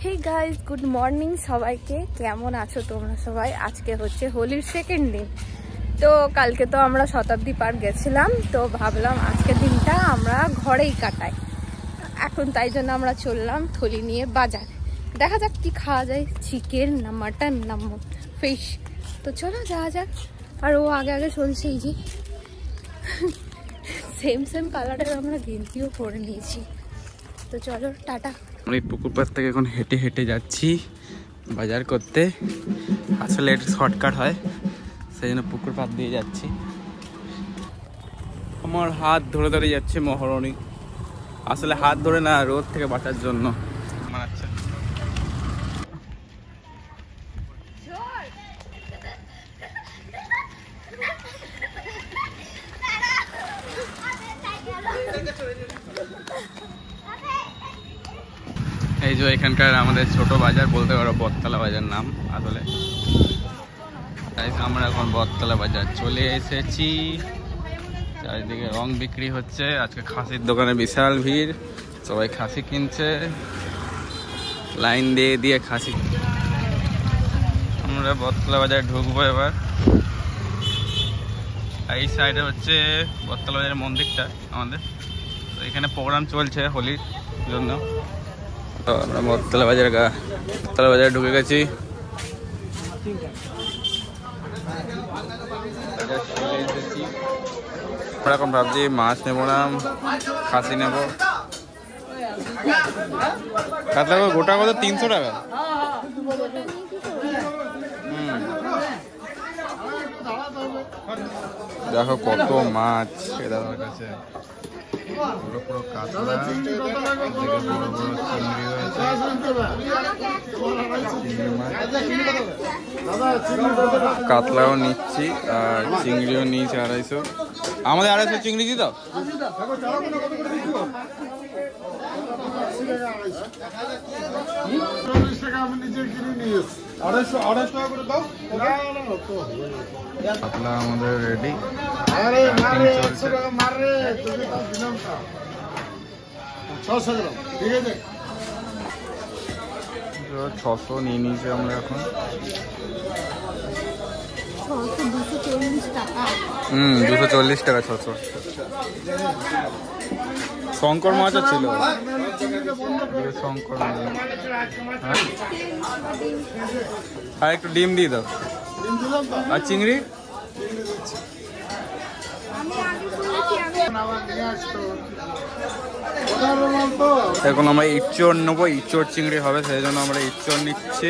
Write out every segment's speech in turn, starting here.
Hey guys good morning সবাইকে কেমন আছো তোমরা সবাই। আজকে হচ্ছে হোলির সেকেন্ড দিন। তো কালকে তো আমরা শতাব্দী পার্ক গেছিলাম, তো ভাবলাম আজকের দিনটা আমরা ঘরেই কাটাই। এখন তাই জন্য আমরা চললাম থলি নিয়ে বাজার। দেখা যাক কি খাওয়া যায়, চিকেন না মাটন না ফিশ। তো চলো যাওয়া যাক। আর ও আগে আগে চলছে, এই যে সেম সেম কালারের আমরা গেঞ্জিও পরে নিয়েছি। তো চলো টাটা। আমরা এই পুকুর পাড় থেকে এখন হেঁটে হেঁটে যাচ্ছি বাজার করতে। আসলে এটা শর্টকাট হয়, সেই জন্য পুকুর পাড় দিয়ে যাচ্ছি। আমার হাত ধরে ধরে যাচ্ছে মহারণী। আসলে হাত ধরে না, রোদ থেকে বাঁচার জন্য মানাচ্ছে। এই যে এখানকার আমাদের ছোট বাজার বলতে পারো, বটতলা বাজার নাম আসলে। আমরা এখন বটতলা বাজার চলে এসেছি। চারিদিকে রং বিক্রি হচ্ছে। আজকে খাসির দোকানে বিশাল ভিড়, সবাই খাসি কিনছে, লাইন দিয়ে দিয়ে খাসি। আমরা বটতলা বাজারে ঢুকবো এবার। এই সাইডে হচ্ছে বটতলা বাজারের মন্দিরটা আমাদের। তো এখানে প্রোগ্রাম চলছে হোলির জন্য। তো আমরা বটতলা বাজারে ঢুকে গেছি। আমরা এখন ভাবছি মাছ নেবো না খাসি নেবো। কাতলা গোটা কত? 300 টাকা। দেখো কত মাছ দাদার কাছে। পুরো পুরো কাতলা, চিংড়ি রয়েছে, কাতলাও নিচ্ছি আর চিংড়িও নিয়েছি 250। আমাদের 250 চিংড়ি দিই দাও। কাতলা আমাদের রেডি, 600 নিয়ে নিয়েছি আমরা এখন। 240 টাকা। 240 টাকা 600। শঙ্কর মাছও ছিল, শঙ্কর মাছ। আর একটু ডিম দিয়ে দাও। আর চিংড়ি এখন আমরা ইঁচড় নেবো। ইঁচড় চিংড়ি হবে, সেই জন্য আমরা ইঁচড় নিচ্ছি।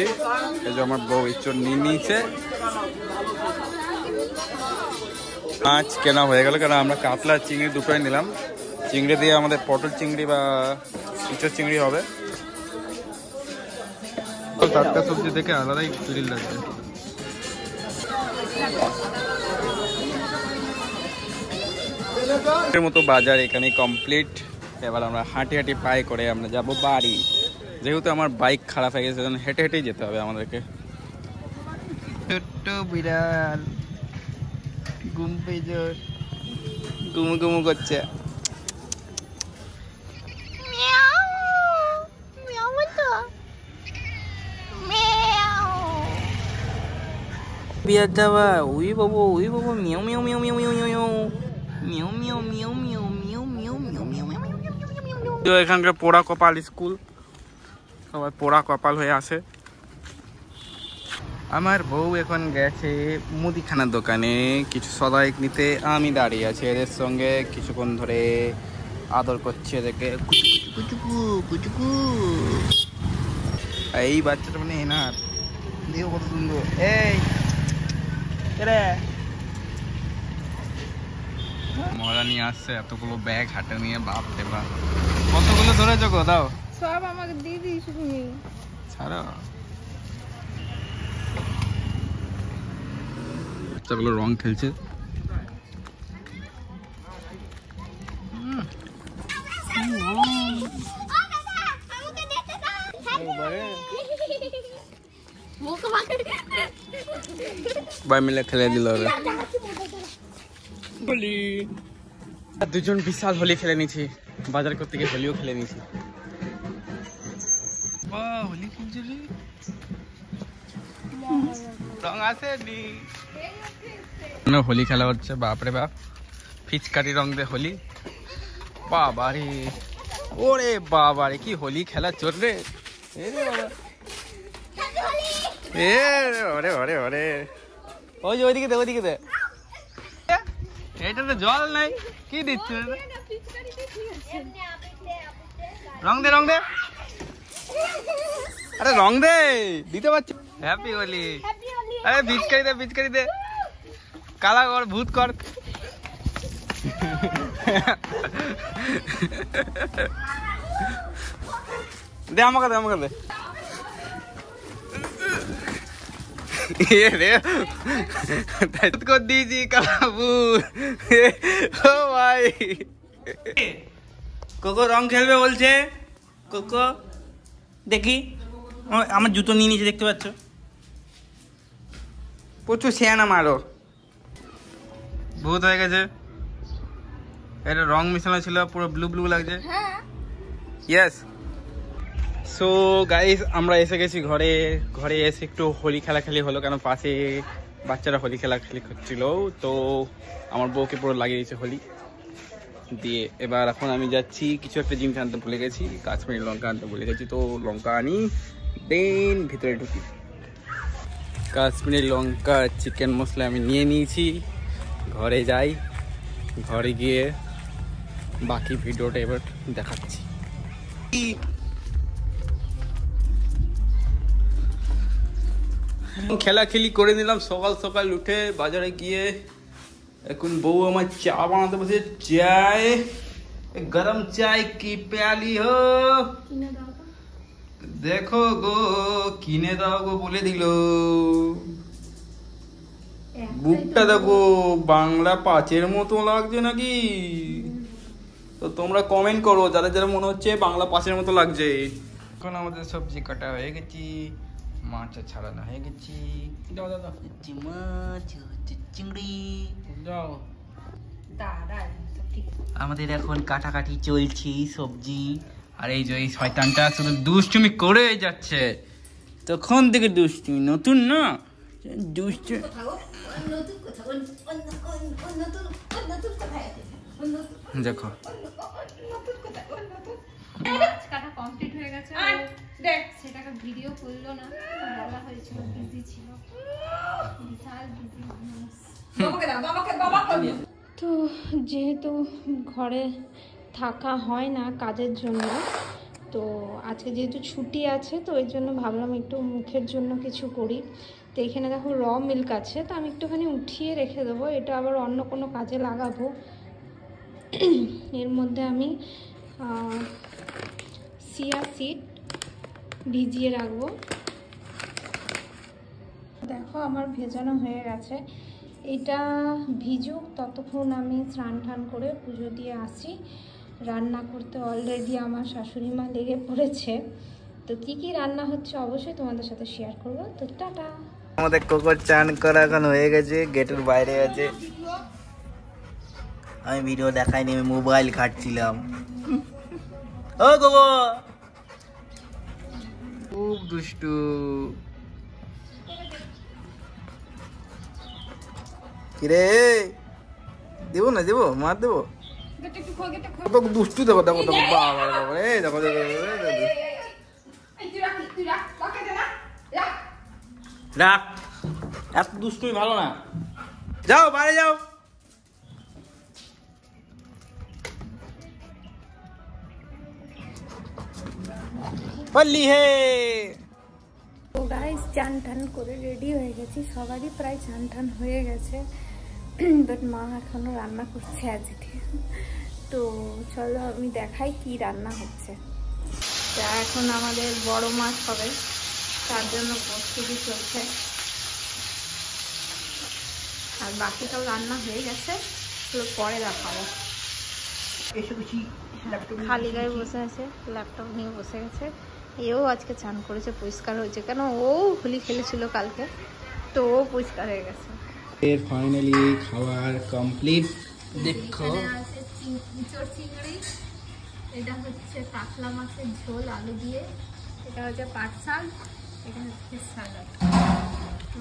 এই যে আমার বউ ইঁচড় নিয়ে নিয়েছে। মাছ কেনা হয়ে গেল, কারণ আমরা কাতলা চিংড়ি দুটোই নিলাম। চিংড়ি দিয়ে আমাদের পটল চিংড়ি বা ইঁচড় চিংড়ি হবে। টাটকা সবজি দেখে আলাদাই ফিল লাগবে। মতো বাজার এখানে কমপ্লিট। এবার আমরা হাঁটি হাঁটি পায়ে করে আমরা যাব বাড়ি। যেহেতু আমার বাইক খারাপ হয়ে গেছে, সেজন্য হেঁটে হেঁটেই যেতে হবে আমাদেরকে। ছোট্ট বিড়াল ঘুম পেয়ে গুমু গুমু করছে। বিয়ার যাওয়া ওই বাবু মিয়াও মিয়াও মিয়াও মিয়াও মিয়াও মিয়াও মিয়াও মিয়াও মিয়াও মিয়াও মিয়াও মিয়াও মিয়াও মিয়াও। তো এখানকার পোড়া কপাল স্কুল, সবাই পোড়া কপাল হয়ে আসে। আমার বউ এখন গেছে মুদিখানার দোকানে কিছু সদাই নিতে। আমি দাঁড়িয়ে আছি এদের সঙ্গে, কিছুক্ষণ ধরে আদর করছি এদেরকে। কুচুকু কুচুকু। এই বাচ্চাটা মানে এনার দেহ কত সুন্দর। এই মরা নিয়ে আসছে এতগুলো ব্যাগ হাতে নিয়ে। বাপ রে বাপ, কতগুলো ধরেছো গো? দাও সব আমাকে দিয়ে দিস তুমি। ছাড়া বাচ্চাগুলো রং খেলছে। সবাই মিলে খেলে দিল। হোলি দুজন বিশাল হোলি খেলে নিয়েছি, বাজার করতে গিয়ে হোলিও খেলে নিয়েছি। হোলি রং আসেনি। হোলি খেলা হচ্ছে, বাপরে বাপ, পিচকারি রং দে হোলি। বাবারে, ওরে বাবারে, কি হোলি খেলা চল রে। ওরে ওরে ওরে, ওই যে ওইদিকে দে, ওইদিকে দে। এইটাতে জল নাই, কি দিচ্ছে? রং দে, রং দে, আরে রং দে, দিতে পারছি। হ্যাপি হোলি। আরে পিচকারি দে, পিচকারি দে, কালা কর, ভূত কর। দে আমাকে, দে আমাকে, দে। ये रे कर दीजिए काबूल। ओ भाई, কোকো রং খেলবে বলছে। কোকো দেখি, আমার জুতো নিয়ে নিচে, দেখতে পাচ্ছ? প্রচুর শেয়ানা মারো, ভূত হয়ে গেছে। এটা রং মিশানো ছিল, পুরো ব্লু ব্লু লাগছে। ইয়েস। সো গাইস, আমরা এসে গেছি ঘরে। ঘরে এসে একটু হোলি খেলাখেলি হলো, কেন পাশে বাচ্চারা হোলি খেলাখেলি করছিল, তো আমার বউকে পুরো লাগিয়ে দিয়েছে হোলি দিয়ে। এবার এখন আমি যাচ্ছি, কিছু একটা জিনিস আনতে ভুলে গেছি, কাশ্মীরি লঙ্কা আনতে ভুলে গেছি, তো লঙ্কা আনি, দেন ভিতরে ঢুকি। কাশ্মীরি লঙ্কা, চিকেন মশলা আমি নিয়ে নিয়েছি। ঘরে যাই, ঘরে গিয়ে বাকি ভিডিওটা এবার দেখাচ্ছি। খেলাখেলি করে নিলাম, সকাল সকাল উঠে বাজারে গিয়ে। এখন বউ আমার চা বানাতে বসে, চায় গরম চায় কি প্যালি হো, দেখো গো কিনে দাও গো বলে দিল। বুকটা দেখো বাংলা 5-এর মতো লাগছে নাকি? তো তোমরা কমেন্ট করো যারা যারা মনে হচ্ছে বাংলা 5-এর মতো লাগছে। এখন আমাদের সবজি কাটা হয়ে গেছি, মাছ ছাড়ানো হয়ে গেছি। দাও দাও দাও, মাছ চিংড়ি দাও। আমাদের এখন কাটাকাটি চলছে সবজি। আর এই যে এই শয়তানটা শুধু দুষ্টুমি করে যাচ্ছে, তখন থেকে দুষ্টুমি, নতুন না দুষ্টু। দেখো কাটা কমপ্লিট হয়ে গেছে, সেটাকে ভিডিও করলো না, বলা হয়েছিল বিজি ছিল, বিশাল বিজি মানুষ। তো যেহেতু ঘরে থাকা হয় না কাজের জন্য, তো আজকে যেহেতু ছুটি আছে, তো ওই জন্য ভাবলাম একটু মুখের জন্য কিছু করি। তো এখানে দেখো র মিল্ক আছে, তো আমি একটুখানি উঠিয়ে রেখে দেবো, এটা আবার অন্য কোনো কাজে লাগাবো। এর মধ্যে আমি চিয়া সিড ভিজিয়ে রাখবো। দেখো আমার ভেজানো হয়ে গেছে, এটা ভিজুক, ততক্ষণ আমি স্নান টান করে পুজো দিয়ে আসি। রান্না করতে অলরেডি আমার শাশুড়ি মা লেগে পড়েছে, তো কি কি রান্না হচ্ছে অবশ্যই তোমাদের সাথে শেয়ার করবো। তো টাটা। আমাদের কোকো চান করা এখন হয়ে গেছে, গেটের বাইরে আছে। আমি ভিডিও দেখাইনি, আমি মোবাইল ঘাটছিলাম। ও কোকো খুব দুষ্টু। কিরে দেবো না, দেবো মার দেবো, দুষ্টু। দেখো দেখো দেখো, বাবা বাবা রে, দেখো দেখো রাখ, এত দুষ্টুই ভালো না। যাও বাইরে যাও। পারলি হে। তো গাইস, চান টান করে রেডি হয়ে গেছি, সবারই প্রায় চান টান হয়ে গেছে, বাট মা এখনো রান্না করছে আজকে। তো চলো আমি দেখাই কি রান্না হচ্ছে। তা এখন আমাদের বড় মাছ হবে, তার জন্য প্রস্তুতি চলছে, আর বাকিটাও রান্না হয়ে গেছে, পরে দেখাবো। খালি গায়ে বসে আছে, ল্যাপটপ নিয়ে বসে গেছে। এও আজকে চান করেছে, পরিষ্কার হয়েছে, কেন ও হোলি খেলেছিল কালকে, তো ও পরিষ্কার হয়ে গেছে। এর ফাইনালি খাবার কমপ্লিট। দেখো চিংড়ি, এটা হচ্ছে কাতলা মাছের ঝোল আলু দিয়ে, এটা হচ্ছে পাট শাক, এটা হচ্ছে স্যালাড,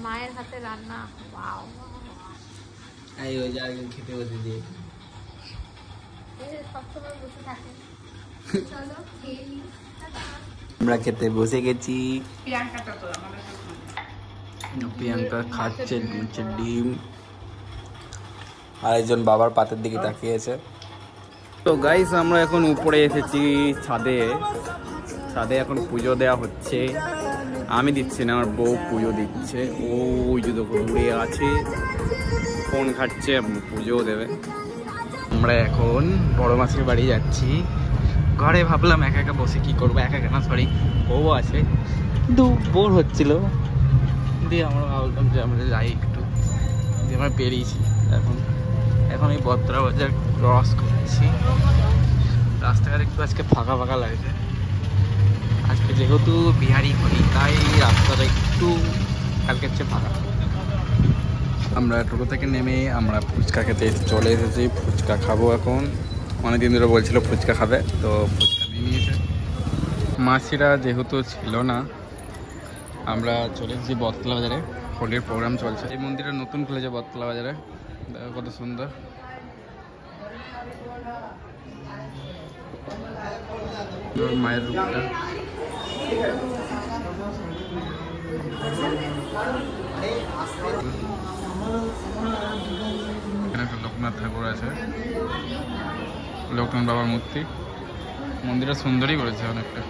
মায়ের হাতে রান্না। ওয়াও, এই ওই জায়গায় খেতে বসে দিয়ে সবসময় বসে থাকে। চলো খেয়ে নিই। আমরা খেতে বসে গেছি। প্রিয়াঙ্কা খাচ্ছে ডিম, আর একজন বাবার পাতের দিকে তাকিয়েছে। তো গাইস আমরা এখন উপরে এসেছি ছাদে। ছাদে এখন পুজো দেওয়া হচ্ছে। আমি দিচ্ছি না, আমার বউ পুজো দিচ্ছে। ওই যে দেখো ঘুরে আছে, ফোন ঘাটছে, পুজো দেবে। আমরা এখন বড় মাছের বাড়ি যাচ্ছি। ঘরে ভাবলাম একা একা বসে কি করবো, একা একা না সরি বউ আছে, কিন্তু বোর হচ্ছিল, দিয়ে আমরা ভাবলাম যে আমরা যাই একটু, দিয়ে আমরা বেরিয়েছি। এখন এই বত্রা বাজার ক্রস করছি। রাস্তাঘাট একটু আজকে ফাঁকা ফাঁকা লাগছে। আজকে যেহেতু বিহারি হলি তাই রাস্তাটা একটু কালকের চেয়ে ফাঁকা। আমরা টোটো থেকে নেমে আমরা ফুচকা খেতে চলে এসেছি। ফুচকা খাবো এখন। অনেকদিন ধরে বলছিল ফুচকা খাবে, তো ফুচকা নিয়ে নিয়েছে। মাসিরা যেহেতু ছিল না, আমরা চলে এসেছি বটতলা বাজারে। হোলির প্রোগ্রাম চলছে। এই মন্দিরটা নতুন খুলেছে বটতলা বাজারে, দেখো কত সুন্দর। মায়ের রূপটা এখানে একটা লোকনাথ ঠাকুর আছে, লোকনাথ বাবার মূর্তি। মন্দিরটা সুন্দরই করেছে অনেকটা।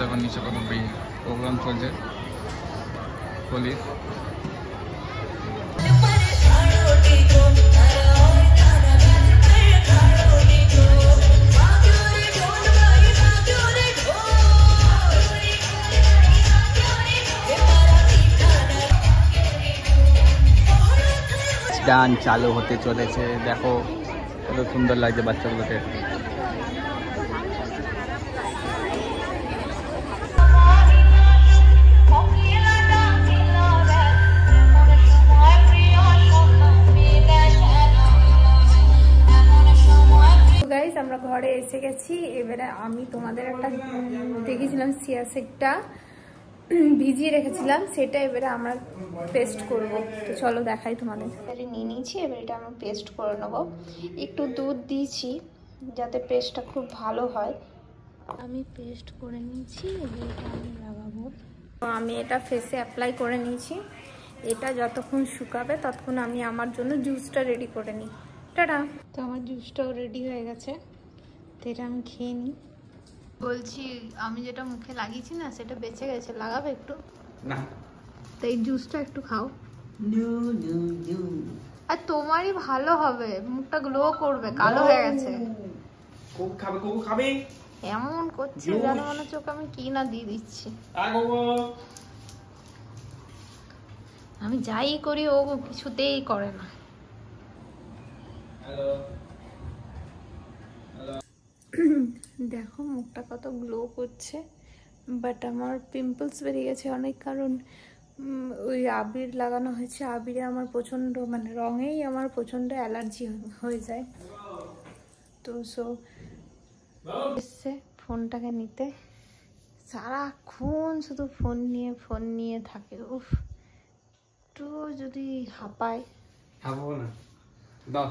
এখন নিচে কত ভিড়, প্রোগ্রাম চলছে হোলির। গান চালু হতে চলেছে, দেখো কত সুন্দর লাগছে বাচ্চাগুলোকে। গাইস আমরা ঘরে এসে গেছি। এবারে আমি তোমাদের একটা দেখেছিলাম চিয়া সিডটা ভিজিয়ে রেখেছিলাম, সেটা এবারে আমরা পেস্ট করব। তো চলো দেখাই তোমাদের। এবারে নিয়ে নিয়েছি, এবারে এটা আমরা পেস্ট করে নেবো। একটু দুধ দিয়েছি যাতে পেস্টটা খুব ভালো হয়। আমি পেস্ট করে নিয়েছি, এবারে এটা আমি লাগাবো। তো আমি এটা ফেসে অ্যাপ্লাই করে নিয়েছি। এটা যতক্ষণ শুকাবে ততক্ষণ আমি আমার জন্য জুসটা রেডি করে নিই। টাটা। তো আমার জুসটাও রেডি হয়ে গেছে, তো এটা আমি খেয়ে নিই। বলছি আমি যেটা মুখে লাগিয়েছি না সেটা বেঁচে গেছে, লাগাবে একটু না? তো এই জুসটা একটু খাও। আর তোমারই ভালো হবে, মুখটা গ্লো করবে, কালো হয়ে গেছে। এমন করছে যেন মনে হচ্ছে ওকে আমি কি না দিয়ে দিচ্ছি। আমি যাই করি ও কিছুতেই করে না। দেখো মুখটা কত গ্লো করছে, বাট আমার পিম্পলস বেরিয়ে গেছে অনেক, কারণ ওই আবির লাগানো হয়েছে। আবিরে আমার প্রচণ্ড মানে রঙেই আমার প্রচণ্ড অ্যালার্জি হয়ে যায়। তো সো এসছে ফোনটাকে নিতে, সারাক্ষণ শুধু ফোন নিয়ে থাকে। উফ, একটু যদি হাঁপায়। হাঁপাবো না, দাও।